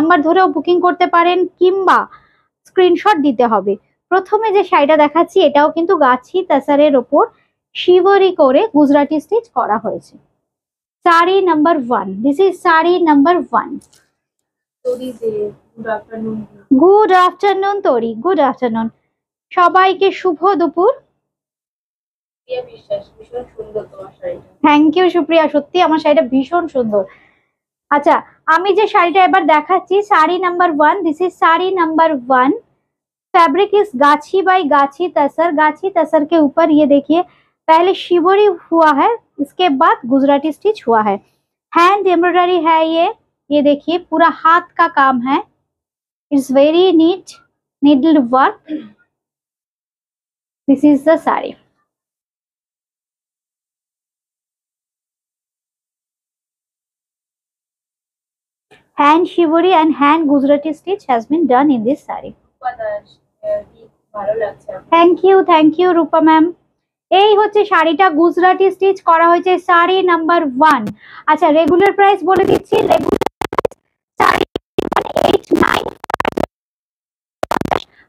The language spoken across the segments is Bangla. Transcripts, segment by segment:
নাম্বার ধরেও বুকিং করতে পারেন কিংবা স্ক্রিনশট দিতে হবে। প্রথমে যে শাড়িটা দেখাচ্ছি এটাও কিন্তু গাছি তাসারের ওপর শিবরি করে গুজরাটি স্টিচ করা হয়েছে। Sari number 1, this is sari number 1। Good afternoon তরি, গুড আফটারনুন সবাইকে, শুভ দুপুর। থ্যাংক ইউ সুপ্রিয়া, সত্যি আমার শাড়িটা ভীষণ সুন্দর। আচ্ছা, আমি যে শাড়িটা এবার দেখাচ্ছি sari number 1, this is sari number 1। Fabric इस गाछी बाई गाछी तसर। गाछी तसर के ऊपर ये देखिए पहले शिवरी हुआ है, इसके बाद गुजराती स्टिच हुआ है। हैंड एम्ब्रॉयडरी है ये देखिए पूरा हाथ का काम है। It's very neat needle work. This is the sari. Hand shivori and hand Gujarati stitch has been done in this saree. Thank you Rupa ma'am. এই হচ্ছে শাড়িটা গুজরাটি স্টিচ করা হয়েছে, শাড়ি নাম্বার 1। আচ্ছা, রেগুলার প্রাইস বলে দিচ্ছি। রেগুলার শাড়ি 189,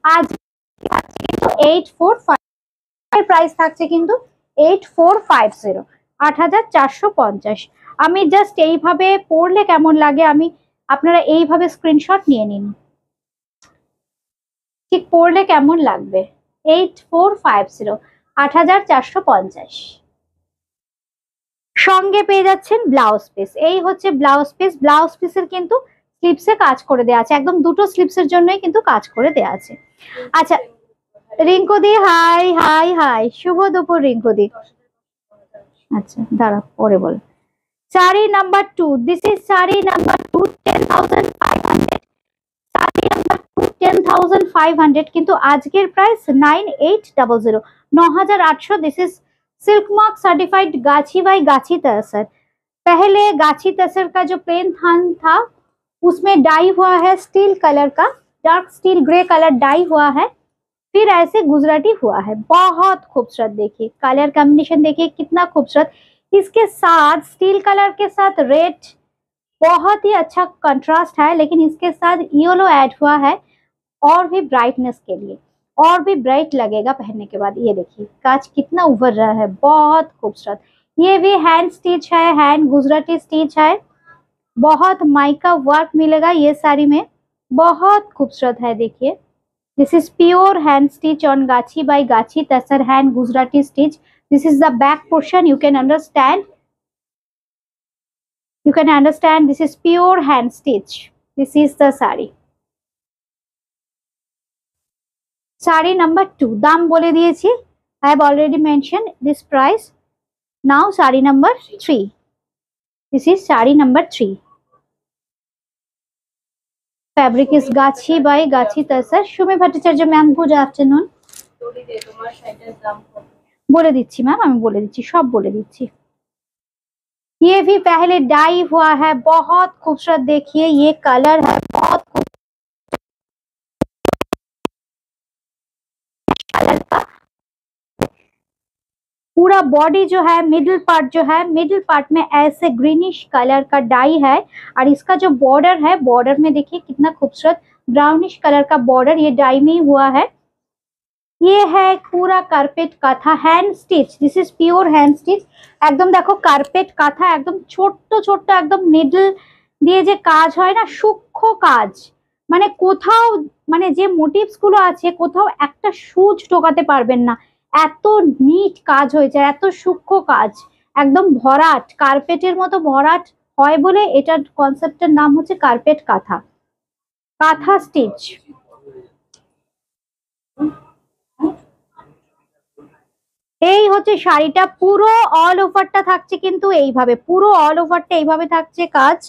আজ কিন্তু 8450 এর প্রাইস থাকছে, কিন্তু 8450, 8450। আমি জাস্ট এইভাবে পরলে কেমন লাগে, আপনারা এইভাবে স্ক্রিনশট নিয়ে নিন, ঠিক পরলে কেমন লাগবে। 8450, 8450। সঙ্গে পেয়ে যাচ্ছেন ব্লাউজ পিস। এই হচ্ছে ব্লাউজ পিস। ব্লাউজ পিসের কিন্তু স্লিপসে কাজ করে দেওয়া আছে, একদম দুটো স্লিপসের জন্যই কিন্তু কাজ করে দেওয়া আছে। আচ্ছা, রিঙ্কুদি হাই হাই হাই, শুভ দুপুর রিঙ্কুদি। আচ্ছা দাঁড়া, পরে বল। Sari number 2, this is sari number 2, 10,500। Sari number 2, 10,500, কিন্তু আজকের price 9,800, 9,800। This is silk mark certified gachhi by gachhi tussar. पहले गाछी तसर का जो प्लेन थान था उसमें डाई हुआ है स्टील कलर का, dark steel grey colour dye हुआ है, फिर ऐसे गुजराती हुआ है। बहुत खूबसूरत, देखिए कलर कॉम्बिनेशन देखिए कितना खूबसूरत। इसके साथ स्टील कलर के साथ रेड बहुत ही अच्छा कंट्रास्ट है, लेकिन इसके साथ येलो ऐड हुआ है और भी ब्राइटनेस के लिए, और भी ब्राइट लगेगा पहनने के बाद। ये देखिए कांच कितना उभर रहा है, बहुत खूबसूरत। ये भी हैंड स्टिच है, हैंड गुजराती स्टिच है। बहुत माइका वर्क मिलेगा ये साड़ी में, बहुत खूबसूरत है। देखिए this is pure hand stitch on gachhi by gachhi tussar hand Gujarati stitch. This is the back portion, you can understand this is pure hand stitch. This is the saree. Sari number 2, দাম বলে দিয়েছি, I have already mentioned this price. Now sari number 3, this is sari number 3। Fabric is gachhi by gachhi tussar. Sumi Bhattacharya ma'am, good afternoon. বলে দিচ্ছি ম্যাম, আমি বলে দিচ্ছি, সব বলে দিচ্ছি। ये भी पहले डाई हुआ है, बहुत खूबसूरत। देखिए ये कलर है, बहुत कलर का पूरा बॉडी जो है, मिडिल पार्ट जो है, मिडिल पार्ट में ऐसे ग्रीनिश कलर का डाई है, और इसका जो बॉर्डर है, बॉर्डर में देखिए कितना खूबसूरत ब्राउनिश कलर का बॉर्डर ये डाई में ही हुआ है। ये है पूरा carpet kantha hand stitch. This is pure hand stitch. একদম দেখো কার্পেট কাঁথা, একদম ছোট্ট ছোট্ট একদম নিডল দিয়ে যে কাজ হয় না, সূক্ষ্ম কাজ, মানে কোথাও, মানে যে মোটিভস গুলো আছে কোথাও একটা সুচ ঢোকাতে পারবেন না, এত নিট কাজ হয়েছে, এত সূক্ষ্ম কাজ, একদম ভরাট, কার্পেটের মতো ভরাট হয় বলে এটার কনসেপ্টের নাম হচ্ছে কার্পেট কাঁথা, কাঁথা স্টিচ। এই হচ্ছে শাড়িটা, পুরো অল ওভারটা থাকছে কিন্তু এইভাবে, পুরো অল ওভারটা এইভাবে থাকছে কাজ,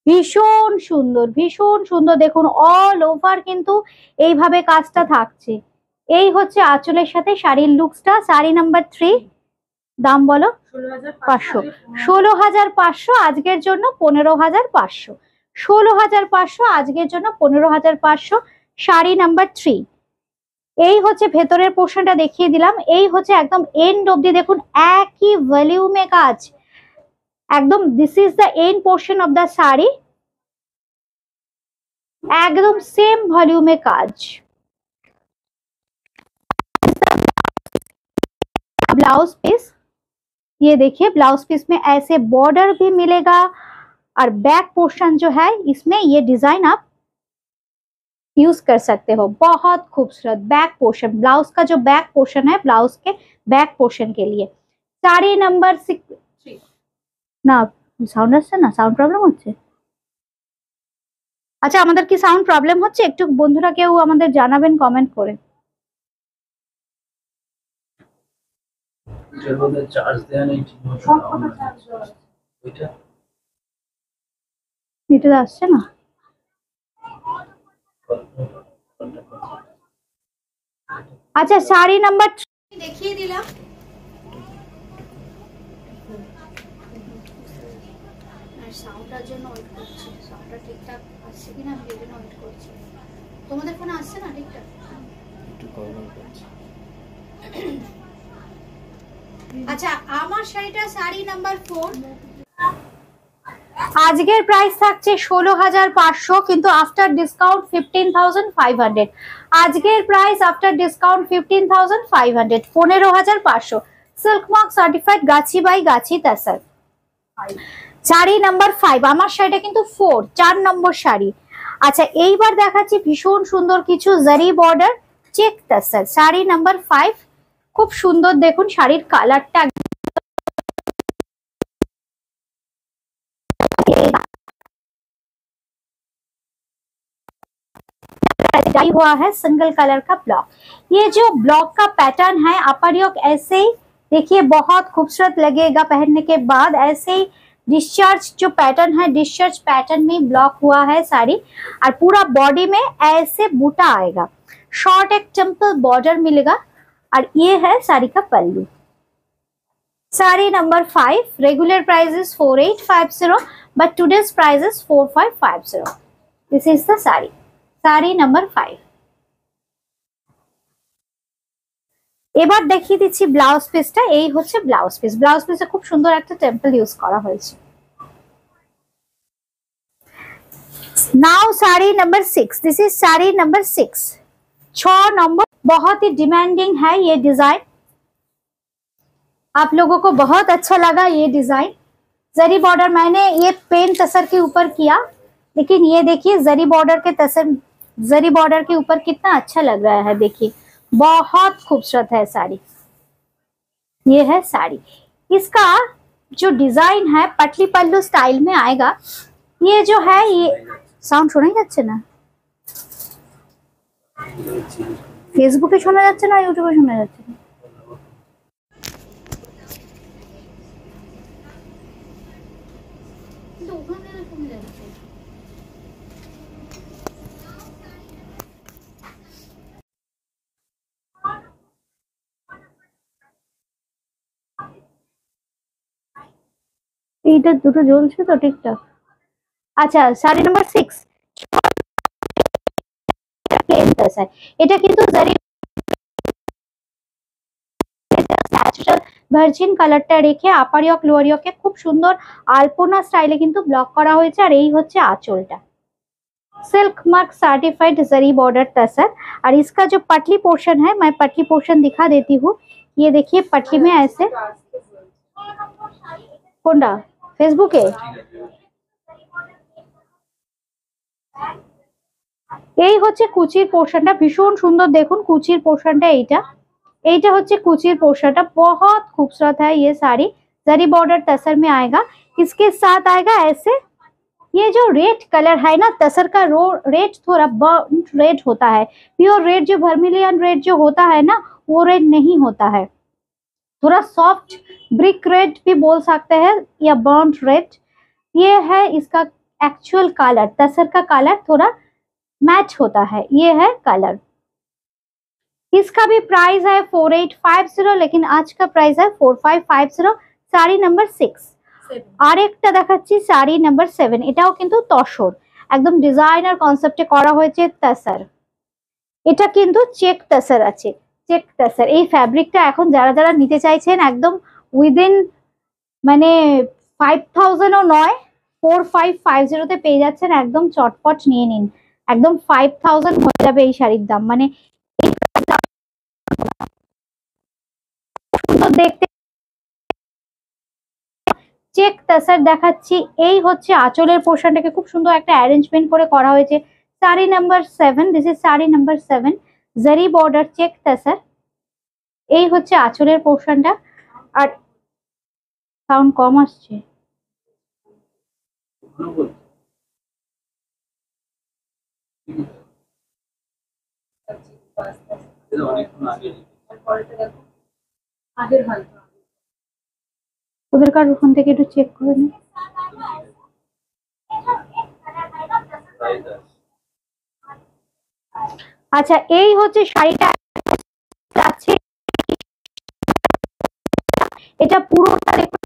ভীষণ সুন্দর, ভীষণ সুন্দর। দেখুন অল ওভার কিন্তু এইভাবে কাজটা থাকছে। এই হচ্ছে আঁচলের সাথে শাড়ির লুকসটা। শাড়ি নাম্বার 3, দাম বলো। 500, 16,500 আজকের জন্য, 15,500, 16,500 আজকের জন্য, 15,500। শাড়ি নাম্বার 3। এই হচ্ছে ভেতরের পোর্শনটা দেখিয়ে দিলাম। এই হচ্ছে একদম এন্ড অবধি দেখুন একই ভলিউমে কাজ, একদম। This is the end portion of the sari. एकदम सेम वॉल्यूम में काज। ब्लाउज पीस, ये देखिए ब्लाउज पीस में ऐसे बॉर्डर भी मिलेगा और बैक पोर्शन जो है इसमें ये डिजाइन आप यूज कर सकते हो। बहुत खूबसूरत बैक पोर्शन, ब्लाउज का जो बैक पोर्शन है, ब्लाउज के बैक पोर्शन के लिए। साड़ी नंबर 6 না সাউন্ড আসছে না, সাউন্ড প্রবলেম হচ্ছে। আচ্ছা আমাদের কি সাউন্ড প্রবলেম হচ্ছে? একটু বন্ধুরা কেউ আমাদের জানাবেন কমেন্ট করে। এটার মধ্যে চার্জ দেয়া নেই ঠিক মতো, সবকটা চার্জ দেওয়া আছে। এটা আসছে না। আচ্ছা শাড়ি নাম্বার দেখিয়ে দিলাম। সাউন্ডটার জন্য ওয়েট করছি, সাউন্ডটা ঠিকঠাক আসছে কিনা আমি এই জন্য ওয়েট করছি। তোমাদের ফোনে আসছে না ঠিকঠাক? একটু প্রবলেম করছে। আচ্ছা আমার শাড়িটা শাড়ি নাম্বার 4, আজকের প্রাইস থাকছে 16,500 কিন্তু আফটার ডিসকাউন্ট 15,500। আজকের price after discount 15,500, 15,500। Silk mark certified Gachhi by Gachhi তাসার। Sari number 5, আমার শাড়িটা কিন্তু 4, 4 নম্বর শাড়ি। আচ্ছা এইবার দেখাচ্ছি ভীষণ সুন্দর কিছু জারি border check tussar. Sari number 5 খুব সুন্দর, দেখুন শাড়ির কালারটা डाई हुआ है सिंगल कलर का ब्लॉक। ये जो ब्लॉक का पैटर्न है अपर योक ऐसे ही देखिए बहुत खूबसूरत लगेगा पहनने के बाद। ऐसे ही डिस्चार्ज जो पैटर्न है, डिस्चार्ज पैटर्न में ब्लॉक हुआ है साड़ी और पूरा बॉडी में ऐसे बूटा आएगा। शॉर्ट एक टेम्पल बॉर्डर मिलेगा और ये है साड़ी का pallu. Sari number 5 regular price is 4850 but today's price is 4550। This is the sari, sari number 5। এবার দেখিয়ে দিচ্ছি ব্লাউজ পিসটা। এই হচ্ছে ব্লাউজ পিস। ব্লাউজ পিসে খুব সুন্দর একটা টেম্পল ইউজ করা হয়েছে। Now sari number 6, this is sari number 6, 6 number. बहुत ही डिमांडिंग है ये डिजाइन, आप लोगों को बहुत अच्छा लगा ये डिजाइन। जरी बॉर्डर मैंने ये पेन तसर के ऊपर किया, लेकिन ये देखिए जरी बॉर्डर के तसर, जरी बॉर्डर के ऊपर कितना अच्छा लग रहा है। देखिए बहुत खूबसूरत है साड़ी। ये है साड़ी, इसका जो डिजाइन है पटली पल्लू स्टाइल में आएगा। ये जो है ये साउंड শোনা যাচ্ছে না, ফেসবুকে শোনা যাচ্ছে না, ইউটিউবে শোনা যাচ্ছে না। এইটা দুটো জ্বলছে তো ঠিকঠাক। আচ্ছা শাড়ি নাম্বার 6 এটা কিন্তু জারি ন্যাচারাল ভার্জিন কালারটা রেখে আপার ইয়ক লোয়ার ইয়কে খুব সুন্দর আলপনা স্টাইলে কিন্তু ব্লক করা হয়েছে। আর এই হচ্ছে आंचलটা, सिल्क मार्क सर्टिफाइड जरी बॉर्डर तसर। और इसका जो पटली पोर्शन है, मैं पटली पोर्शन दिखा देती हूँ। ये देखिए पटली में ऐसे कोंडा फेसबुके এই হচ্ছে কুচির পোর্শনটা, ভীষণ সুন্দর। দেখুন কুচির পোর্শনটা এইটা হচ্ছে কুচির পোর্শনটা, बहुत खूबसूरत है ये साड़ी। जरी बॉर्डर तसर में आएगा, इसके साथ आएगा ऐसे ये जो रेड कलर है ना, तसर का रेड थोड़ा बर्न रेड होता है। प्योर रेड जो वर्मिलियन रेड जो होता है ना, वो रेड नहीं होता है, थोड़ा सॉफ्ट ब्रिक रेड भी बोल सकते हैं या बर्न रेड। ये है इसका एक्चुअल कलर, तसर का कलर थोड़ा मैच होता है, ये है कलर। इसका भी प्राइस है 4850, लेकिन आज का प्राइस है 4550। साड़ी नंबर 6। আর একটা দেখাচ্ছি শাড়ি নাম্বার 7, এটাও কিন্তু তসর, একদম ডিজাইনার কনসেপ্টে করা হয়েছে তাসার। এটা কিন্তু চেক তাসার আছে, চেক তাসার। এই ফ্যাব্রিকটা এখন যারা যারা নিতে চাইছেন একদম উইদিন মানে 5000ও নয় 4550 তে পেয়ে যাচ্ছেন, একদম চটপট নিয়ে নিন। একদম 5000 হয়ে যাবে এই শাড়ির দাম, মানে সুন্দর দেখতে। চেক তাসার দেখাচ্ছি, এই হচ্ছে আঁচলের পোর্শনটাকে খুব সুন্দর একটা অ্যারেঞ্জমেন্ট করে করা হয়েছে। Sari number 7, this is sari number 7, জারি বর্ডার চেক তাসার। এই হচ্ছে আঁচলের পোর্শনটা। আর সাউন্ড কম আসছে। ওদের কার ওখান থেকে একটু চেক করে নিন। আচ্ছা, এই হচ্ছে শাড়িটা যাচ্ছে, এটা পুরোটা দেখুন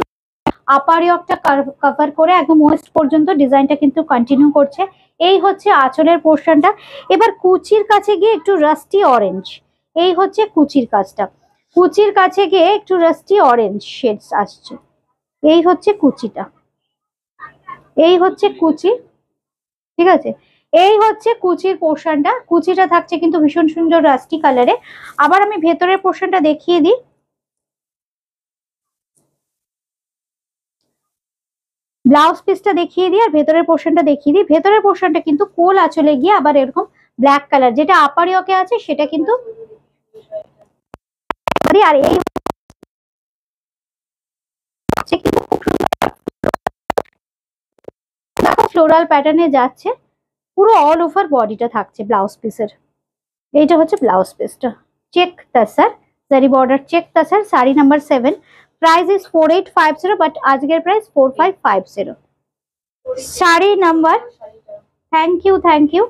আপার ইয়কটা কভার করে একদম ওয়েস্ট পর্যন্ত ডিজাইনটা কিন্তু কন্টিনিউ করছে। এই হচ্ছে আঁচলের পোর্শনটা। এবার কুচির কাছে গিয়ে একটু রাস্টি অরেঞ্জ, এই হচ্ছে কুচির কাজটা। কুচির কাছে গিয়ে একটু রাস্টি অরেঞ্জ শেডস আসছে, এই হচ্ছে কুচিটা, এই হচ্ছে কুচি, ঠিক আছে। এই হচ্ছে কুচির পোর্শনটা, কুচিটা থাকছে কিন্তু ভীষণ সুন্দর রাস্টি কালারে। আবার আমি ভেতরের পোর্শনটা দেখিয়ে দিই। ব্লাউজ পিসটা দেখিয়ে দিই আর ভেতরের পোর্শনটা দেখিয়ে দিই। ভেতরের পোর্শনটা কিন্তু কোল আঁচলে গিয়ে আবার এরকম ব্ল্যাক কালার, যেটা আপার ইয়কে আছে সেটা কিন্তু, আর এই হচ্ছে কিন্তু খুব সুন্দর দেখো ফ্লোরাল প্যাটার্নে যাচ্ছে, পুরো অল ওভার বডিটা থাকছে ব্লাউজ পিসের। এইটা হচ্ছে ব্লাউজ পিসটা, check tussar, zari border check tussar, sari number 7, price is 4850, but আজকের price 4550। Sari number, thank you thank you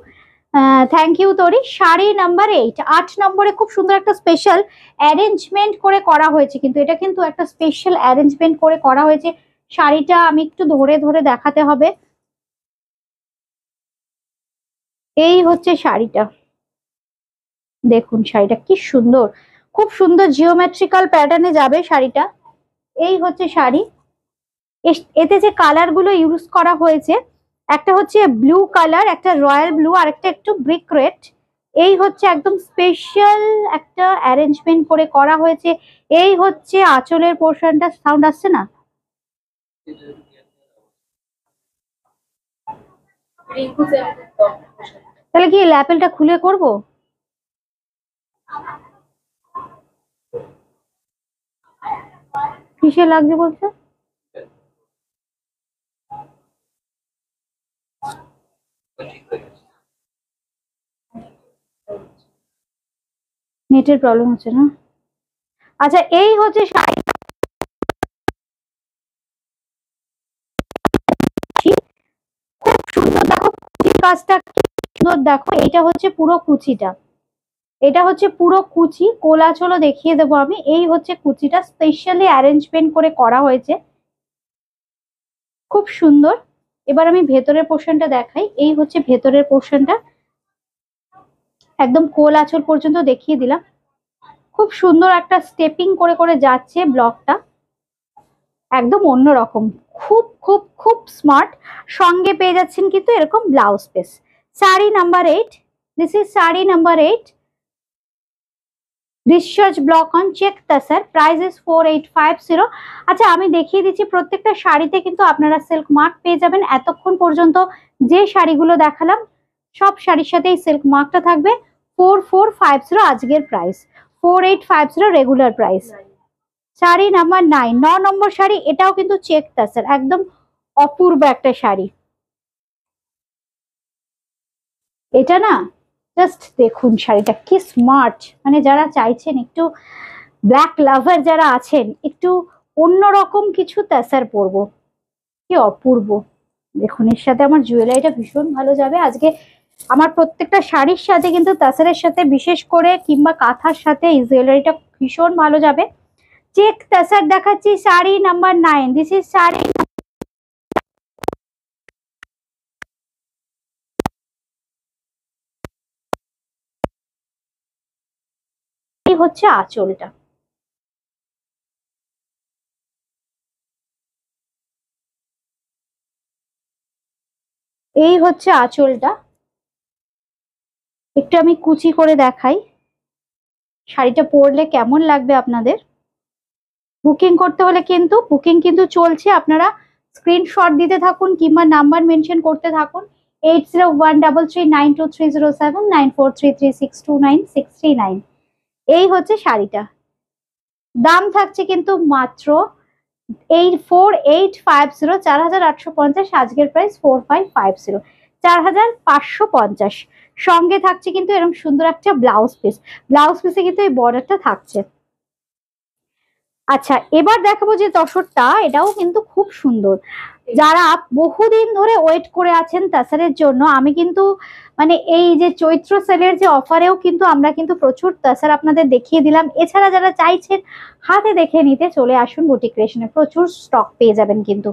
thank you তোরি। শাড়ি নাম্বার 8, 8 নম্বরে খুব সুন্দর একটা স্পেশাল অ্যারেঞ্জমেন্ট করে করা হয়েছে, কিন্তু এটা কিন্তু একটা স্পেশাল অ্যারেঞ্জমেন্ট করে করা হয়েছে। শাড়িটা আমি একটু ধরে ধরে দেখাতে হবে। এই হচ্ছে শাড়িটা, দেখুন শাড়িটা কি সুন্দর, খুব সুন্দর জিওমেট্রিক্যাল প্যাটার্নে যাবে শাড়িটা। এই হচ্ছে শাড়ি। এতে যে কালার গুলো ইউজ করা হয়েছে, একটা হচ্ছে ব্লু কালার, একটা রয়্যাল ব্লু, আর একটা একটু ব্রিক রেড। এই হচ্ছে একদম স্পেশাল একটা অ্যারেঞ্জমেন্ট করে করা হয়েছে। এই হচ্ছে আঁচলের পোর্শনটা, সাউন্ড আসছে না? তাহলে কি ল্যাপেলটা খুলে করব? কিসে লাগছে বলছে? নেটের প্রবলেম হচ্ছে না? আচ্ছা, এই হচ্ছে শাড়ি, খুব সুন্দর দেখো কুচির কাজটা কি সুন্দর দেখো। এটা হচ্ছে পুরো কুচিটা, এটা হচ্ছে পুরো কুচি, কোলাচলও দেখিয়ে দেবো আমি। এই হচ্ছে কুচিটা স্পেশালি অ্যারেঞ্জমেন্ট করে করা হয়েছে, খুব সুন্দর। এবার আমি ভেতরের পোর্শনটা দেখাই। এই হচ্ছে ভেতরের পোর্শনটা, একদম কোল আঁচল পর্যন্ত দেখিয়ে দিলাম। খুব সুন্দর একটা স্টেপিং করে করে যাচ্ছে ব্লকটা, একদম অন্যরকম, খুব খুব খুব স্মার্ট। সঙ্গে পেয়ে যাচ্ছেন কিন্তু এরকম blouse piece. Sari number 8, this is sari number 8, research block on check tasar, price is 4850। আচ্ছা, আমি দেখিয়ে দিচ্ছি প্রত্যেকটা শাড়িতে কিন্তু আপনারা সিল্ক মার্ক পেয়ে যাবেন। এতক্ষণ পর্যন্ত যে শাড়িগুলো দেখালাম সব শাড়ির সাথে এই সিল্ক মার্কটা থাকবে। 4450 আজকের price, 4850 regular price. Sari number 9, 9 নম্বর শাড়ি, এটাও কিন্তু চেক তাসার, একদম অপূর্ব একটা শাড়ি। এটা না, জাস্ট দেখুন শাড়িটা কি স্মার্ট, মানে যারা চাইছেন একটু ব্ল্যাক লাভার যারা আছেন, একটু অন্যরকম কিছু তাসার পরবো, কি অপূর্ব। দেখুন এর সাথে আমার জুয়েলারিটা ভীষণ ভালো যাবে আজকে। আমার প্রত্যেকটা শাড়ির সাথে কিন্তু তাসারের সাথে, বিশেষ করে কিংবা কাঁথার সাথে এই জুয়েলারিটা ভীষণ ভালো যাবে। চেক তাসার দেখাচ্ছি, sari number 9, this is sari, এই হচ্ছে আঁচলটা। এই হচ্ছে আঁচলটা, একটু আমি কুচি করে দেখাই শাড়িটা পরলে কেমন লাগবে আপনাদের। বুকিং করতে হলে কিন্তু বুকিং কিন্তু চলছে, আপনারা স্ক্রিনশট দিতে থাকুন কিংবা নাম্বার মেনশন করতে থাকুন 8013392307 9433629639। এই হচ্ছে শাড়িটা, দাম থাকছে কিন্তু মাত্র 4850, 4850। আজকের প্রাইস 4550, 4550। সঙ্গে থাকছে কিন্তু এরকম সুন্দর একটা ব্লাউজ পিস, ব্লাউজ পিসে কিন্তু এই বর্ডারটা থাকছে। আচ্ছা এবার দেখাবো যে তসরটা, এটাও কিন্তু খুব সুন্দর। যারা বহুদিন ধরে ওয়েট করে আছেন তাসারের জন্য, আমি কিন্তু মানে এই যে চৈত্র সেলের যে অফারেও কিন্তু আমরা কিন্তু প্রচুর তাসার আপনাদের দেখিয়ে দিলাম। এছাড়া যারা চাইছেন হাতে দেখে নিতে, চলে আসুন বুটিক ক্রিয়েশনে, প্রচুর স্টক পেয়ে যাবেন কিন্তু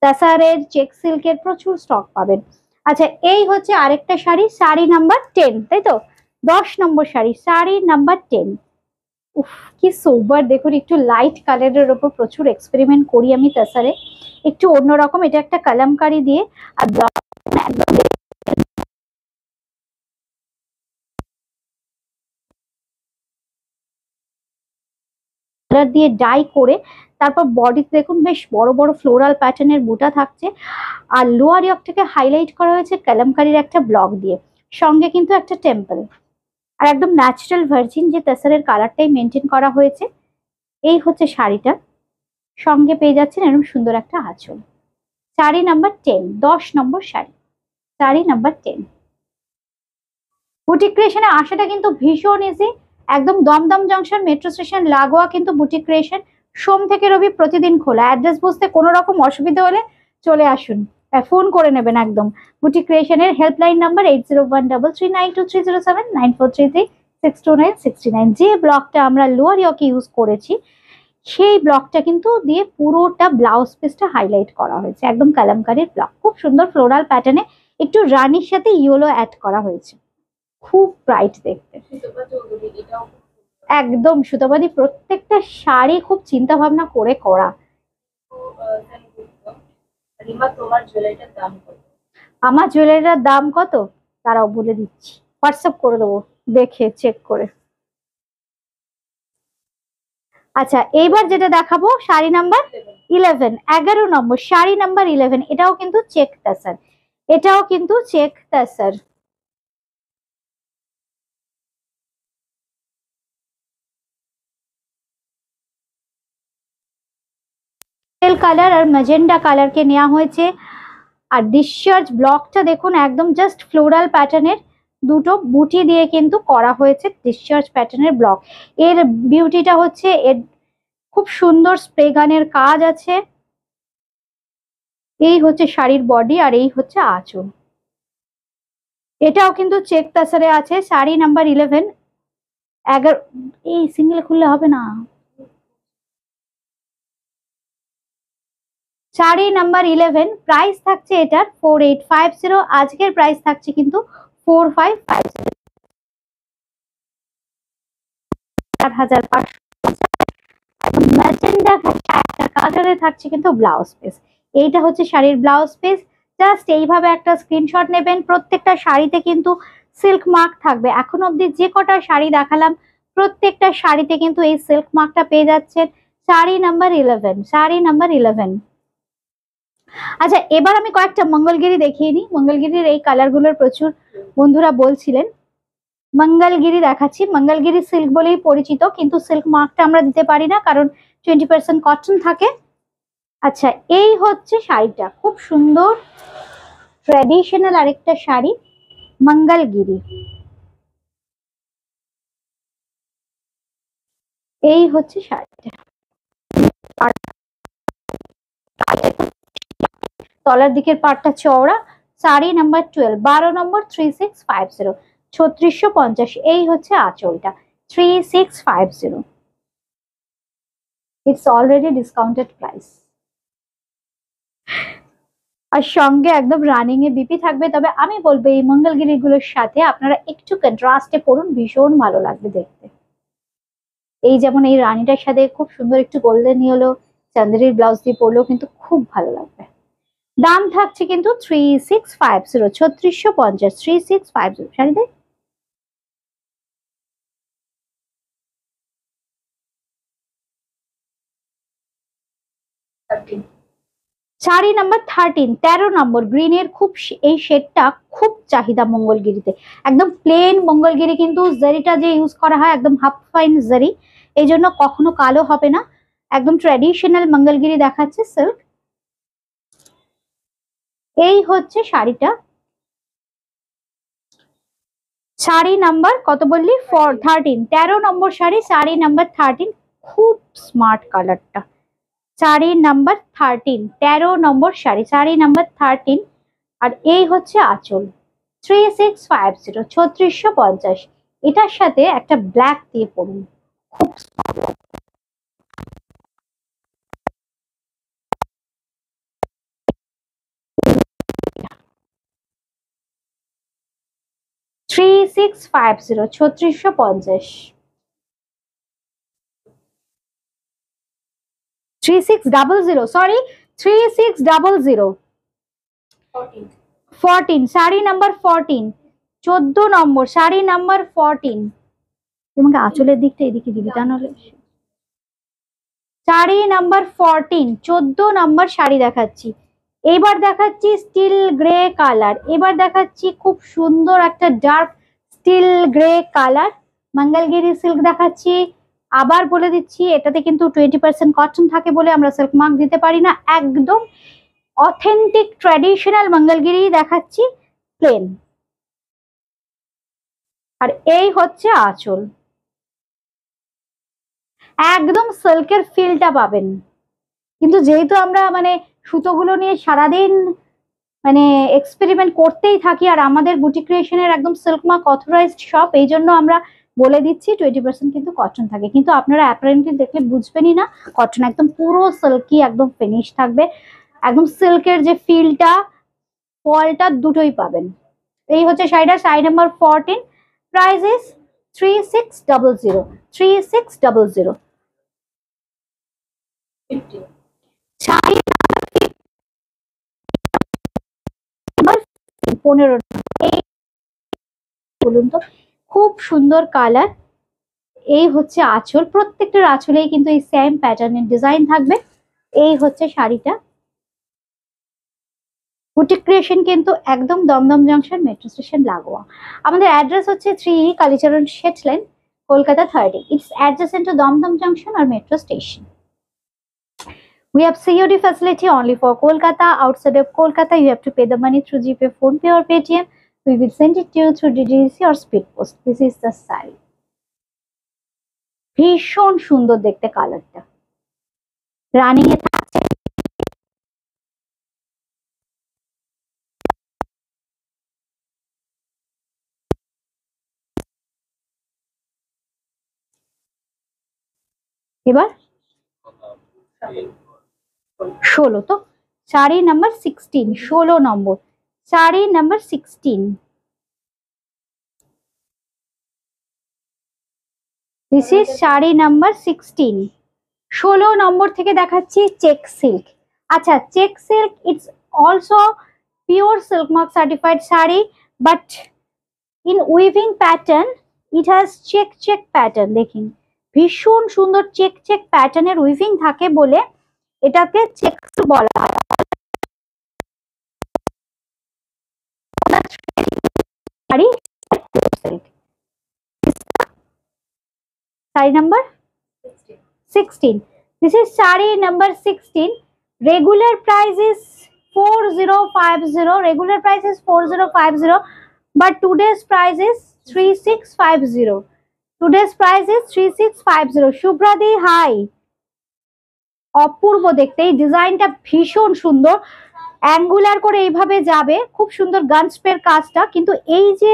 তাসারের চেক সিল্কের প্রচুর স্টক পাবেন। আচ্ছা এই হচ্ছে আরেকটা শাড়ি, শাড়ি নাম্বার 10, তাই তো 10 নম্বর শাড়ি, শাড়ি নাম্বার 10। উফ কি সোবার, দেখুন একটু লাইট কালারের ওপর প্রচুর এক্সপেরিমেন্ট করি আমি তাসারে, একটু অন্যরকম। এটা একটা কালামকারি দিয়ে আর একদম কালার দিয়ে ডাই করে, তারপর বডিতে দেখুন বেশ বড় বড় ফ্লোরাল প্যাটার্নের বুটা থাকছে, আর লোয়ার ইয়কটাকে হাইলাইট করা হয়েছে কালামকারির একটা ব্লক দিয়ে, সঙ্গে কিন্তু একটা টেম্পল, আর একদম ন্যাচারাল ভার্জিন যে তাসারের কালারটাই মেনটেন করা হয়েছে। এই হচ্ছে শাড়িটা, সঙ্গে পেয়ে যাচ্ছেন এরকম সুন্দর একটা আঁচল। শাড়ি নাম্বার 10, 10 নম্বর শাড়ি, শাড়ি নাম্বার 10। বুটিক ক্রিয়েশনে আসাটা কিন্তু ভীষণ ইজি, একদম দমদম জংশন মেট্রো স্টেশন লাগোয়া কিন্তু বুটিক ক্রিয়েশন, সোম থেকে রবি প্রতিদিন খোলা। অ্যাড্রেস বুঝতে কোনো রকম অসুবিধা হলে চলে আসুন, ফোন করে নেবেন একদম। বুটিক ক্রিয়েশনের হেল্পলাইন নাম্বার 8013392307 9433629629। যে ব্লকটা আমরা লোয়ার ইয়কে ইউজ করেছি সেই ব্লকটা কিন্তু দিয়ে পুরোটা ব্লাউজ পিসটা হাইলাইট করা হয়েছে, একদম কালামকারীর ব্লক, খুব সুন্দর ফ্লোরাল প্যাটার্নে, একটু রানির সাথে ইয়েলো অ্যাড করা হয়েছে, খুব ব্রাইট দেখতে। একদম সুতোবাদী, প্রত্যেকটা শাড়ি খুব চিন্তা ভাবনা করে করা। আমার জুয়েলারিটার দাম কত তারাও বলে দিচ্ছি, হোয়াটসঅ্যাপ করে দেবো দেখে চেক করে। আচ্ছা এইবার যেটা দেখাবো শাড়ি নাম্বার 11, 11 নম্বর শাড়ি নাম্বার 11। এটাও কিন্তু চেক তাসার, এটাও কিন্তু চেক তাসার। কালার আর ম্যাজেন্ডা কালারকে নেওয়া হয়েছে, আর ডিসচার্জ ব্লকটা দেখুন একদম জাস্ট ফ্লোরাল প্যাটার্নের দুটো বুটি দিয়ে কিন্তু করা হয়েছে ডিসচার্জ প্যাটার্নের ব্লক। এর বিউটিটা হচ্ছে এর খুব সুন্দর স্প্রে গানের কাজ আছে। এই হচ্ছে শাড়ির বডি আর এই হচ্ছে আঁচল। এটাও কিন্তু চেক তাসারে আছে, শাড়ি নাম্বার 11, 11। এই সিঙ্গেল খুললে হবে না, শাড়ি নাম্বার 11। প্রাইস থাকছে এটার 4850, আজকের প্রাইস থাকছে কিন্তু 4550, 4500। ম্যাজেন্ডা একটা কালারে থাকছে কিন্তু ব্লাউজ পিস। এইটা হচ্ছে শাড়ির ব্লাউজ পিস, জাস্ট এইভাবে একটা স্ক্রিনশট নেবেন। প্রত্যেকটা শাড়িতে কিন্তু সিল্ক মার্ক থাকবে, এখন অব্দি যে কটা শাড়ি দেখালাম প্রত্যেকটা শাড়িতে কিন্তু এই সিল্ক মার্কটা পেয়ে যাচ্ছেন। Sari number 11, sari number 11। আচ্ছা এবার আমি কয়েকটা মঙ্গলগিরি দেখিয়ে নিই। মঙ্গলগিরির এই কালারগুলোর প্রচুর বন্ধুরা বলছিলেন, মঙ্গলগিরি দেখাচ্ছি। মঙ্গলগিরি সিল্ক বলেই পরিচিত, কিন্তু সিল্ক মার্কটা আমরা দিতে পারি না কারণ 20% কটন থাকে। আচ্ছা এই হচ্ছে শাড়িটা, খুব সুন্দর ট্র্যাডিশনাল আরেকটা শাড়ি, মঙ্গলগিরি। এই হচ্ছে শাড়িটা, তলার দিকের পাটটা চওড়া। শাড়ি নাম্বার 12, 12 নম্বর 3650, 3650। এই হচ্ছে আঁচলটা 3650, ইটস অলরেডি ডিসকাউন্টেড প্রাইস। আর সঙ্গে একদম রানিং এ বিপি থাকবে। তবে আমি বলবো এই মঙ্গলগিরি গুলোর সাথে আপনারা একটু কন্ট্রাস্টে পরুন, ভীষণ ভালো লাগবে দেখতে। এই যেমন এই রানীটার সাথে খুব সুন্দর একটু গোল্ডেন ইয়েলো চান্দেরির ব্লাউজ দিয়ে পরলেও কিন্তু খুব ভালো লাগবে। দাম থাকছে কিন্তু 3650, 3650, 3650 শাড়িতে শাড়ি নাম্বার 13, 13 নম্বর গ্রিনের খুব এই শেডটা খুব চাহিদা মঙ্গলগিরিতে। একদম প্লেন মঙ্গলগিরি, কিন্তু জারিটা যে ইউজ করা হয় একদম হাফ ফাইন জারি, এই জন্য কখনো কালো হবে না। একদম ট্র্যাডিশনাল মঙ্গলগিরি দেখাচ্ছে সিল্ক। এই হচ্ছে শাড়িটা। শাড়ি নাম্বার কত বললি? 13, 13 নম্বর শাড়ি, শাড়ি নাম্বার 13। খুব স্মার্ট কালারটা। শাড়ি নাম্বার 13, 13 নম্বর শাড়ি, শাড়ি নাম্বার 13। আর এই হচ্ছে আঁচল, 3650, 3650। এটার সাথে একটা ব্ল্যাক দিয়ে পড়ুন, খুব 3650, 3650। 3600, সরি 3600। 14, শাড়ি নাম্বার 14, 14 নম্বর শাড়ি নাম্বার 14। তোমাকে আঁচলের দিকটা এদিকে দিবি, তা নাহলে। শাড়ি নাম্বার 14, 14 নম্বর শাড়ি দেখাচ্ছি। এবার দেখাচ্ছি স্টিল গ্রে কালার, এবার দেখাচ্ছি খুব সুন্দর একটা dark still grey colour Mangalagiri silk দেখাচ্ছি। আবার বলে দিচ্ছি, এটাতে কিন্তু 20% কটন থাকে বলে আমরা সিল্ক মার্ক দিতে পারি না। একদম অথেন্টিক ট্র্যাডিশনাল মঙ্গলগিরি দেখাচ্ছি, প্লেন। আর এই হচ্ছে আঁচল, একদম সিল্কের ফিলটা পাবেন। কিন্তু যেহেতু আমরা মানে সুতোগুলো নিয়ে সারাদিন মানে এক্সপেরিমেন্ট করতেই থাকি, আর আমাদের বুটিক ক্রিয়েশনের একদম সিল্ক মার্ক অথরাইজড শপ, এই জন্য আমরা বলে দিচ্ছি 20% কিন্তু কটন থাকে। কিন্তু আপনারা অ্যাপারেন্টলি দেখলে বুঝবেনই না কটন, একদম পুরো সিল্কি, একদম ফিনিশ থাকবে। একদম সিল্কের যে ফিলটা, ফলটা দুটোই পাবেন। এই হচ্ছে শাড়িটা, sari number 14। Price is 3600, 3600। Sari 15, বলুন তো, খুব সুন্দর কালার। এই হচ্ছে আঁচল, প্রত্যেকটার আঁচলেই কিন্তু এই সেম প্যাটার্নের ডিজাইন থাকবে। এই হচ্ছে শাড়িটা। বুটিক ক্রিয়েশন কিন্তু একদম দমদম জংশন মেট্রো স্টেশন লাগোয়া। আমাদের অ্যাড্রেস হচ্ছে 3 Kalicharan Seth lane, Kolkata 30। It's adjacent to Dum Dum junction or metro station. We have COD facility only for Kolkata. Outside of Kolkata, you have to pay the money through GPay, PhonePe or Paytm. We will send it to you through DDC or Speed Post. This is the saree. ভীষণ সুন্দর দেখতে কালারটা, রানিং এ থাকছে। এবার 16 তো, শাড়ি নাম্বার 16, 16 নম্বর sari number 16। This is sari number 16। 16 নম্বর থেকে দেখাচ্ছি চেক সিল্ক। আচ্ছা, check silk it's also pure silk mark certified sari, but in weaving pattern it has check check pattern. দেখুন ভীষণ সুন্দর চেক চেক প্যাটার্নের উইভিং থাকে বলে এটাকে চেক বলা হয়। Sari sari number 16। This is sari number 16. Regular price is 4050. Regular price is 4050, but today's price is 3650. Today's price is 3650. Shubhradi, hi. অপূর্ব দেখতে, এই ডিজাইনটা ভীষণ সুন্দর, অ্যাঙ্গুলার করে এইভাবে যাবে, খুব সুন্দর গানস্পের কাজটা। কিন্তু এই যে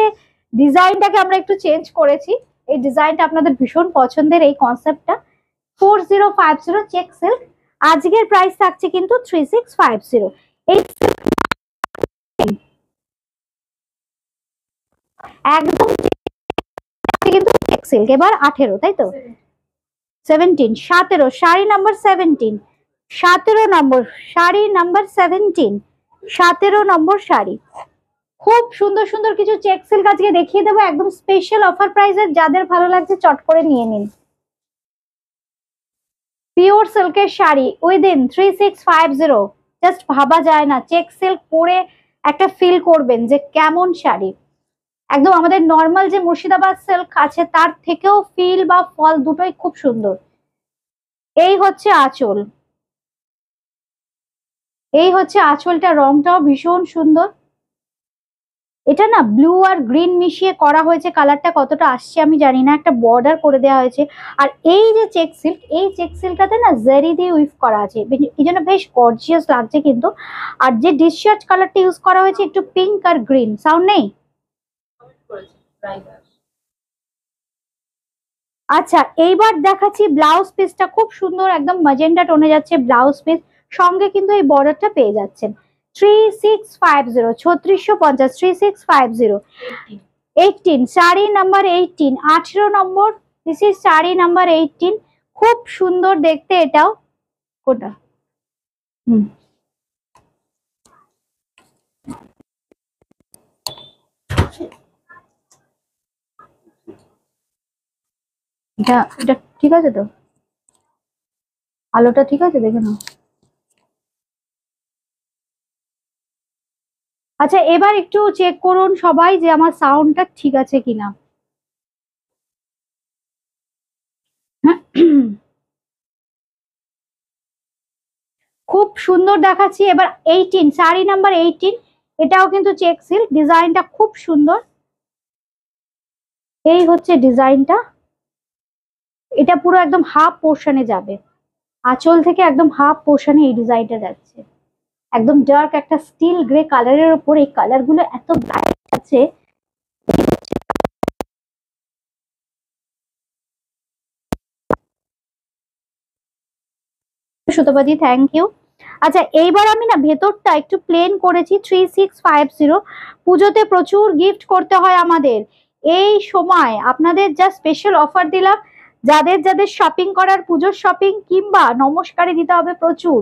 ডিজাইনটাকে আমরা একটু চেঞ্জ করেছি, এই ডিজাইনটা আপনাদের ভীষণ পছন্দের, এই কনসেপ্টটা। 4050 চেক সিল্ক, আজকের প্রাইস থাকছে কিন্তু 3650। এই একদম কিন্তু চেক সিল্ক। এবার 18, তাই তো 17, 17 শাড়ি নাম্বার 17, 17 নম্বর শাড়ি নাম্বার 17, 17 নম্বর শাড়ি। খুব সুন্দর সুন্দর কিছু চেক সিল্ক আজকে দেখিয়ে দেবো, একদম স্পেশাল অফার প্রাইসে। যাদের ভালো লাগছে চট করে নিয়ে নিন। পিওর সিল্কের শাড়ি উইদিন 3650। জাস্ট ভাবা যায় না, চেক সিল্ক পরে একটা ফিল করবেন যে কেমন শাড়ি। একদম আমাদের নর্মাল যে মুর্শিদাবাদ সিল্ক আছে তার থেকেও ফিল বা ফল দুটোই খুব সুন্দর। এই হচ্ছে আঁচল, এই হচ্ছে আঁচলটা, রংটাও ভীষণ সুন্দর। এটা না ব্লু আর গ্রিন মিশিয়ে করা হয়েছে, কালারটা কতটা আসছে আমি জানি না, একটা বর্ডার করে দেওয়া হয়েছে। আর এই যে চেক সিল্ক, এই চেক সিল্কটাতে না জারি দিয়ে উইভ করা আছে, এই জন্য বেশ গর্জিয়াস লাগছে কিন্তু। আর যে ডিসচার্জ কালারটা ইউজ করা হয়েছে একটু পিঙ্ক আর গ্রিন, সাউন্ড নেই। আচ্ছা এইবার দেখাচ্ছি ব্লাউজ পিসটা, খুব সুন্দর একদম ম্যাজেন্ডা টোনে যাচ্ছে ব্লাউজ পিস, সঙ্গে কিন্তু এই বর্ডারটা পেয়ে যাচ্ছেন। 3650, 3650, 3650। 18, sari number 18, 18 number. This is sari number 18। খুব সুন্দর দেখতে এটাও। কোনটা? হুম, এটা এটা ঠিক আছে তো, আলোটা ঠিক আছে দেখে নাও। আচ্ছা এবার একটু চেক করুন সবাই যে আমার সাউন্ডটা ঠিক আছে কিনা। খুব সুন্দর দেখাচ্ছি এবার 18, শাড়ি নাম্বার 18। এটাও কিন্তু চেক সিল্ক, ডিজাইনটা খুব সুন্দর। এই হচ্ছে ডিজাইনটা, এটা পুরো একদম হাফ পোর্শনে যাবে, আঁচল থেকে একদম হাফ পোর্শনে এই ডিজাইনটা যাচ্ছে। একদম ডার্ক একটা স্টিল গ্রে কালারের উপর এই কালার গুলো এত ব্রাইট আছে। সুতপাদি থ্যাংক ইউ। আচ্ছা এইবার আমি না ভেতরটা একটু প্লেন করেছি 3650। পুজোতে প্রচুর গিফট করতে হয় আমাদের, এই সময় আপনাদের যা স্পেশাল অফার দিলাম, যাদের যাদের শপিং করার পুজোর শপিং কিংবা নমস্কারে দিতে হবে প্রচুর,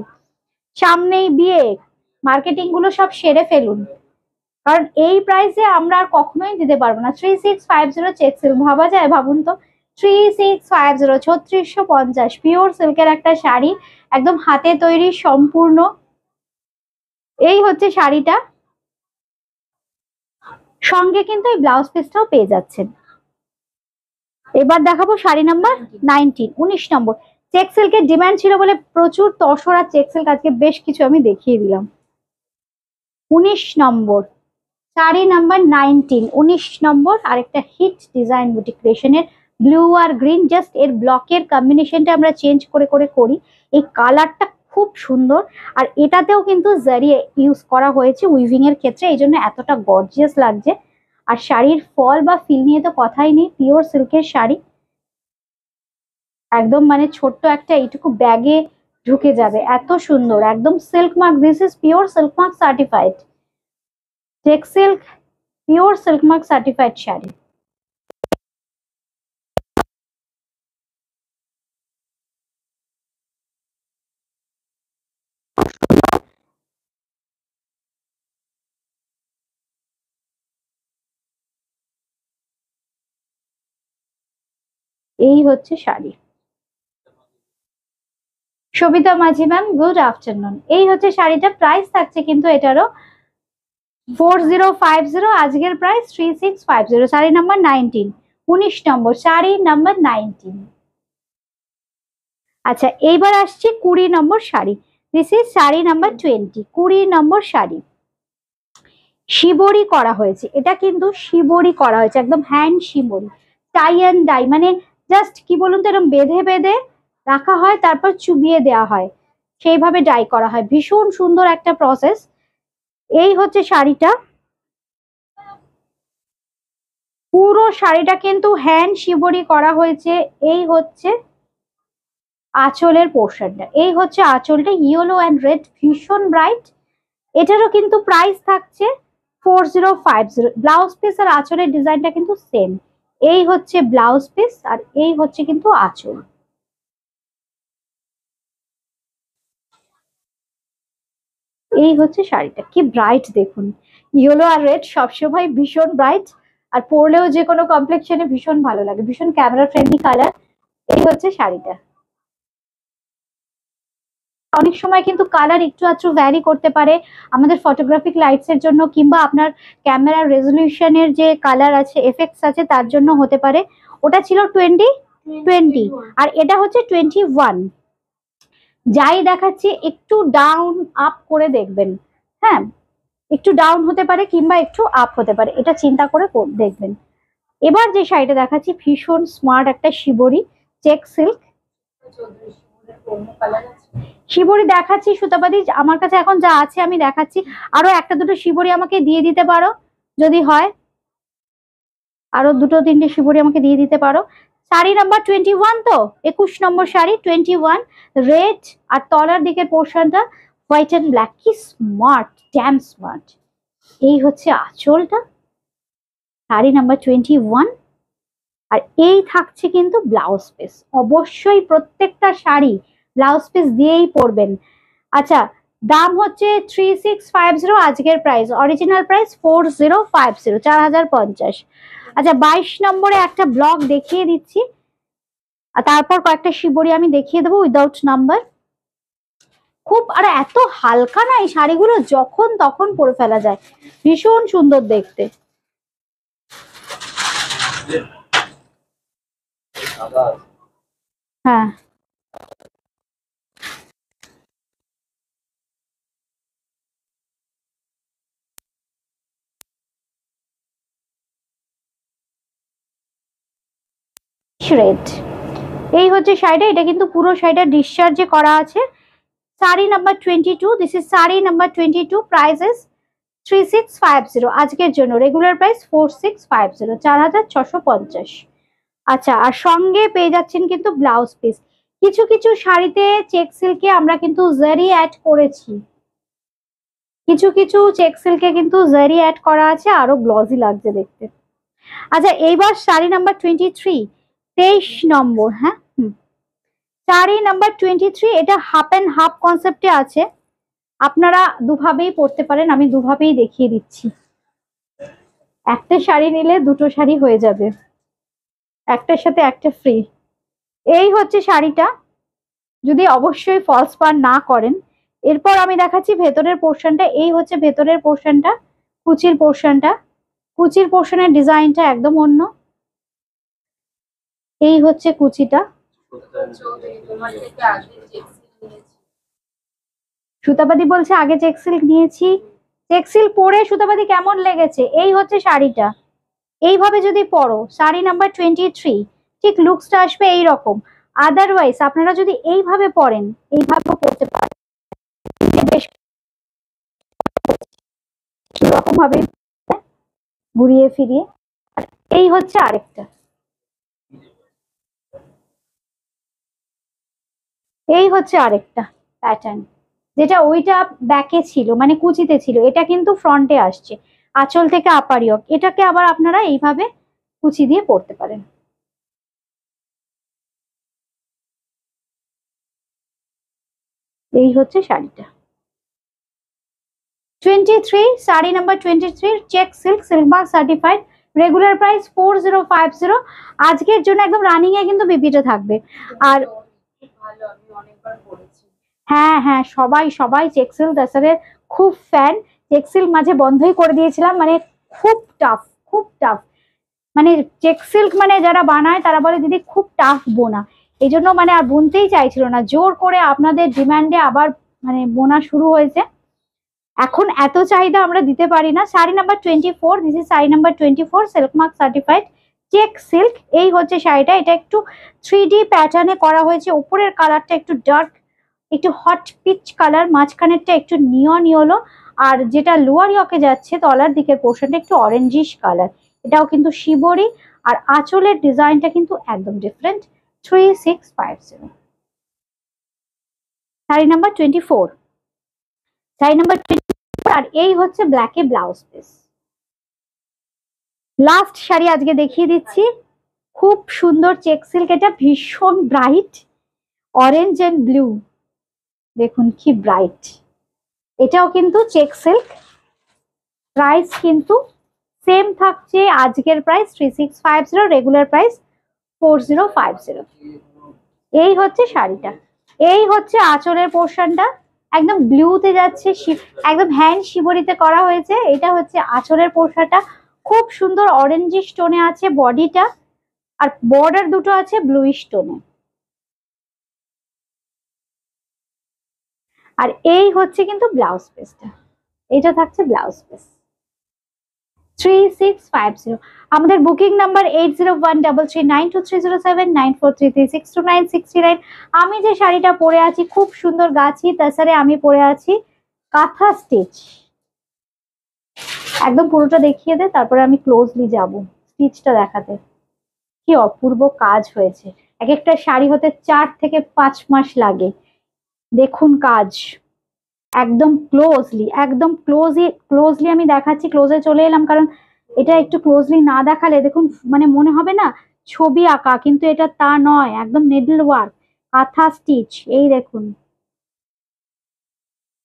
সামনেই বিয়ে, মার্কেটিং গুলো সব সেরে ফেলুন, কারণ এই প্রাইসে আমরা আর কখনোই দিতে পারবো না। 3650 চেক সিল্ক, ভাবা যায়? ভাবুন তো, 3650, 3650 পিওর সিল্কের একটা শাড়ি, একদম হাতে তৈরি সম্পূর্ণ। এই হচ্ছে শাড়িটা, সঙ্গে কিন্তু এই ব্লাউজ পিসটাও পেয়ে যাচ্ছেন। এবার দেখাবো শাড়ি নাম্বার 19, 19 নম্বর। চেক সিল্কের ডিমান্ড ছিল বলে প্রচুর তসর আর চেক সিল্ক আজকে বেশ কিছু আমি দেখিয়ে দিলাম। 19 নম্বর শাড়ি নাম্বার 19, 19 নম্বর। আরেকটা হিট ডিজাইন বুটি ক্রিয়েশনের, ব্লু আর গ্রিন, জাস্ট এর ব্লকের কম্বিনেশনটা আমরা চেঞ্জ করে করে করি। এই কালারটা খুব সুন্দর, আর এটাতেও কিন্তু জারি ইউজ করা হয়েছে উইভিং এর ক্ষেত্রে, এই জন্য এতটা গর্জিয়াস লাগছে। আর শাড়ির ফল বা ফিল নিয়ে তো কথাই নেই, পিওর সিল্কের শাড়ি, একদম মানে ছোট্ট একটা এইটুকু ব্যাগে ঢুকে যাবে, এত সুন্দর, একদম silk mark, this is pure silk mark certified check silk, pure silk mark certified sari. এই হচ্ছে শাড়ি। সবিতা মাঝি ম্যাম গুড আফটারনুন। এই হচ্ছে শাড়িটা, প্রাইস থাকছে কিন্তু এটারও 4050, আজকের price 3650, sari number 19, 19 number, sari number 19। আচ্ছা এইবার আসছে 20 number sari, this is sari number 20, 20 number sari. Shibori করা হয়েছে, এটা কিন্তু শিবরি করা হয়েছে, একদম hand shibori, tie and dye, মানে জাস্ট কি বলুন তো, এরকম বেঁধে বেঁধে রাখা হয় তারপর চুবিয়ে দেওয়া হয়, সেইভাবে ডাই করা হয়, ভীষণ সুন্দর একটা প্রসেস। এই হচ্ছে শাড়িটা, পুরো শাড়িটা কিন্তু হ্যান্ড শিবরি করা হয়েছে। এই হচ্ছে আঁচলের পোর্শনটা, এই হচ্ছে আঁচলটা, ইয়েলো অ্যান্ড রেড, ভীষণ ব্রাইট। এটারও কিন্তু প্রাইস থাকছে 4050। ব্লাউজ পিস আর আঁচলের ডিজাইনটা কিন্তু সেম। এই হচ্ছে ব্লাউজ পিস আর এই হচ্ছে কিন্তু আঁচল। এই হচ্ছে শাড়িটা, কি ব্রাইট দেখুন, ইয়েলো আর রেড সবসময় ভীষণ ব্রাইট, আর পরলেও যে কোনো কমপ্লেক্সনে ভীষণ ভালো লাগে, ভীষণ ক্যামেরা ফ্রেন্ডলি কালার। এই হচ্ছে শাড়িটা। অনেক সময় কিন্তু কালার একটু আধটু ভ্যারি করতে পারে আমাদের ফটোগ্রাফিক লাইটস এর জন্য, কিংবা আপনার ক্যামেরার রেজলিউশনের যে কালার আছে, এফেক্টস আছে, তার জন্য হতে পারে। ওটা ছিল 20, আর এটা হচ্ছে 21। যাই দেখাচ্ছি একটু ডাউন আপ করে দেখবেন। হ্যাঁ, একটু ডাউন হতে পারে কিংবা একটু আপ হতে পারে, এটা চিন্তা করে দেখবেন। এবার যে শাড়িটা দেখাচ্ছি ভীষণ স্মার্ট একটা শিবরি চেক সিল্ক। শিবরি দেখাচ্ছি সুতাপাদি, আমার কাছে এখন যা আছে আমি দেখাচ্ছি। আরো একটা দুটো শিবরি আমাকে দিয়ে দিতে পারো যদি হয়, আরো দুটো তিনটে শিবরি আমাকে দিয়ে দিতে পারো। শাড়ি নাম্বার 21, তো 21 নম্বর শাড়ি 21, রেড, আর তলার দিকের পোর্শনটা হোয়াইট অ্যান্ড ব্ল্যাক। কি স্মার্ট, ড্যাম স্মার্ট। এই হচ্ছে আঁচলটা, শাড়ি নাম্বার 21। আর এই থাকছে কিন্তু ব্লাউজ পিস। অবশ্যই প্রত্যেকটা শাড়ি ব্লাউজ পিস দিয়েই পরবেন। আচ্ছা, দাম হচ্ছে 3650, আজকের প্রাইস, অরিজিনাল প্রাইস 4050, 4050। আচ্ছা, 22 নম্বরে একটা ব্লক দেখিয়ে দিচ্ছি, আর তারপর কয়েকটা শিবরি আমি দেখিয়ে দেবো উইদাউট নাম্বার। খুব, আর এত হালকা না এই শাড়িগুলো, যখন তখন পরে ফেলা যায়, ভীষণ সুন্দর দেখতে। হ্যাঁ, রেড। এই হচ্ছে শাড়িটা, এটা কিন্তু পুরো শাড়িটা ডিসচার্জে করা আছে। Sari number 22, this is sari number 22, prices 3650 আজকের জন্য, রেগুলার প্রাইস 4650, 4650। আচ্ছা, আর সঙ্গে পেয়ে যাচ্ছেন কিন্তু ব্লাউজ পিস। কিছু কিছু শাড়িতে চেক সিল্কে আমরা কিন্তু জারি অ্যাড করেছি, কিছু কিছু চেক সিল্কে কিন্তু জারি অ্যাড করা আছে, আরো গ্লজি লাগছে দেখতে। আচ্ছা, এইবার শাড়ি নাম্বার 23, 23 নম্বর। হ্যাঁ, শাড়ি নাম্বার 23, এটা হাফ অ্যান্ড হাফ কনসেপ্টে আছে, আপনারা দুভাবেই পরতে পারেন, আমি দুভাবেই দেখিয়ে দিচ্ছি। একটা শাড়ি নিলে দুটো শাড়ি হয়ে যাবে, একটার সাথে একটা ফ্রি। এই হচ্ছে শাড়িটা, যদি অবশ্যই ফলস পার না করেন। এরপর আমি দেখাচ্ছি ভেতরের পোর্শনটা। এই হচ্ছে ভেতরের পোর্শনটা, কুচির পোর্শনটা, কুচির পোর্শনের ডিজাইনটা একদম অন্য। এই হচ্ছে কুচিটা। সুতাপাদি বলছে আগে চেক সিল্ক নিয়েছি। চেক সিল্ক পরে সুতাপাদি কেমন লেগেছে? এই হচ্ছে শাড়িটা, এইভাবে যদি পরো শাড়ি নাম্বার 23, ঠিক লুকসটা আসবে এইরকম। আদারওয়াইজ আপনারা যদি এইভাবে পরেন, এইভাবেও পরতে পারেন, বেশ এরকম ভাবে ঘুরিয়ে ফিরিয়ে। এই হচ্ছে আরেকটা, এই হচ্ছে আরেকটা প্যাটার্ন, যেটা ওইটা ব্যাকে ছিল মানে কুচিতে ছিল, এটা কিন্তু ফ্রন্টে আসছে, আঁচল থেকে আপারিয়ক। এটাকে আবার আপনারা এইভাবে কুচি দিয়ে পরতে পারেন। এই হচ্ছে শাড়িটা 23, sari number 23, check silk, silk mark certified, regular price 4050। আজকের জন্য একদম রানিং এ কিন্তু বিপিটা থাকবে। আর হ্যাঁ হ্যাঁ, সবাই সবাই চেক সিল্ক দাসারের খুব ফ্যান। চেক সিল্ক মাঝে বন্ধই করে দিয়েছিলাম, মানে খুব টাফ, খুব টাফ। মানে চেক সিল্ক মানে যারা বানায় তারা বলে দিদি খুব টাফ বোনা, এই জন্য মানে আর বুনতেই চাইছিল না। জোর করে আপনাদের ডিমান্ডে আবার মানে বোনা শুরু হয়েছে। এখন এত চাহিদা আমরা দিতে পারি না। Sari number 24, this is sari number 24, silk mark certified check silk. এই হচ্ছে শাড়িটা, এটা একটু 3D প্যাটার্নে করা হয়েছে। উপরের কালারটা একটু ডার্ক, একটু হট পিচ কালার, মাঝখানেরটা একটু নিয়ন ইয়েলো, আর যেটা লোয়ার ইয়কে যাচ্ছে তলার দিকের পোর্শনটা একটু অরেঞ্জিশ কালার। এটাও কিন্তু শিবরি, আর আঁচলের ডিজাইনটা কিন্তু একদম different. 3650, sari number 24, sari number 24। আর এই হচ্ছে ব্ল্যাকে ব্লাউজ পিস। লাস্ট শাড়ি আজকে দেখিয়ে দিচ্ছি, খুব সুন্দর চেক সিল্ক, এটা ভীষণ ব্রাইট অরেঞ্জ এন্ড ব্লু, দেখুন কি ব্রাইট। এটাও কিন্তু চেক সিল্ক, প্রাইস কিন্তু সেম থাকছে, আজকের প্রাইস 3650, রেগুলার প্রাইস 4050। এই হচ্ছে শাড়িটা। এই হচ্ছে আঁচলের পোর্শনটা, একদম ব্লুতে যাচ্ছে, একদম হ্যান্ড শিবরিতে করা হয়েছে। এটা হচ্ছে আঁচলের পোর্শনটা, খুব সুন্দর অরেঞ্জি স্টোনে আছে বডিটা, আর বর্ডার দুটো আছে ব্লু স্টোনে। আর এই হচ্ছে কিন্তু ব্লাউজ পিসটা, এটা থাকছে ব্লাউজ পিস। 3650। আমাদের বুকিং নাম্বার 8013392307 9433629639। আমি যে শাড়িটা পরে আছি খুব সুন্দর গাছি তাছাড়া আমি পরে আছি কাঁথা স্টিচ। একদম পুরোটা দেখিয়ে দে, তারপরে আমি ক্লোজলি যাব স্টিচটা দেখাতে। কি অপূর্ব কাজ হয়েছে, এক একটা শাড়ি হতে 4 থেকে 5 মাস লাগে। দেখুন কাজ, একদম ক্লোজলি, একদম ক্লোজলি আমি দেখাচ্ছি। ক্লোজে চলে এলাম কারণ এটা একটু ক্লোজলি না দেখালে দেখুন মানে মনে হবে না ছবি আঁকা, কিন্তু এটা তা নয়, একদম নেডল ওয়ার্ক, কাঁথা স্টিচ। এই দেখুন,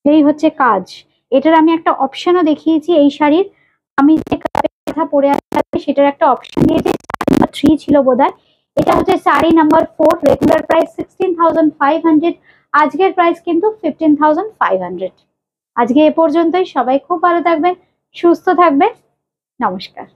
এই হচ্ছে কাজ। এটার আমি একটা অপশনও দেখিয়েছি এই শাড়ির। আমি যে কথা পরে আছি সেটার একটা অপশন দিয়েছি, নাম্বার 3 ছিল বোধহয়। এটা হচ্ছে শাড়ি নাম্বার 4, রেগুলার প্রাইস 16,500, আজকের প্রাইস কিন্তু 15,500। আজকে এ পর্যন্তই, সবাই খুব ভালো থাকবেন, সুস্থ থাকবেন, নমস্কার।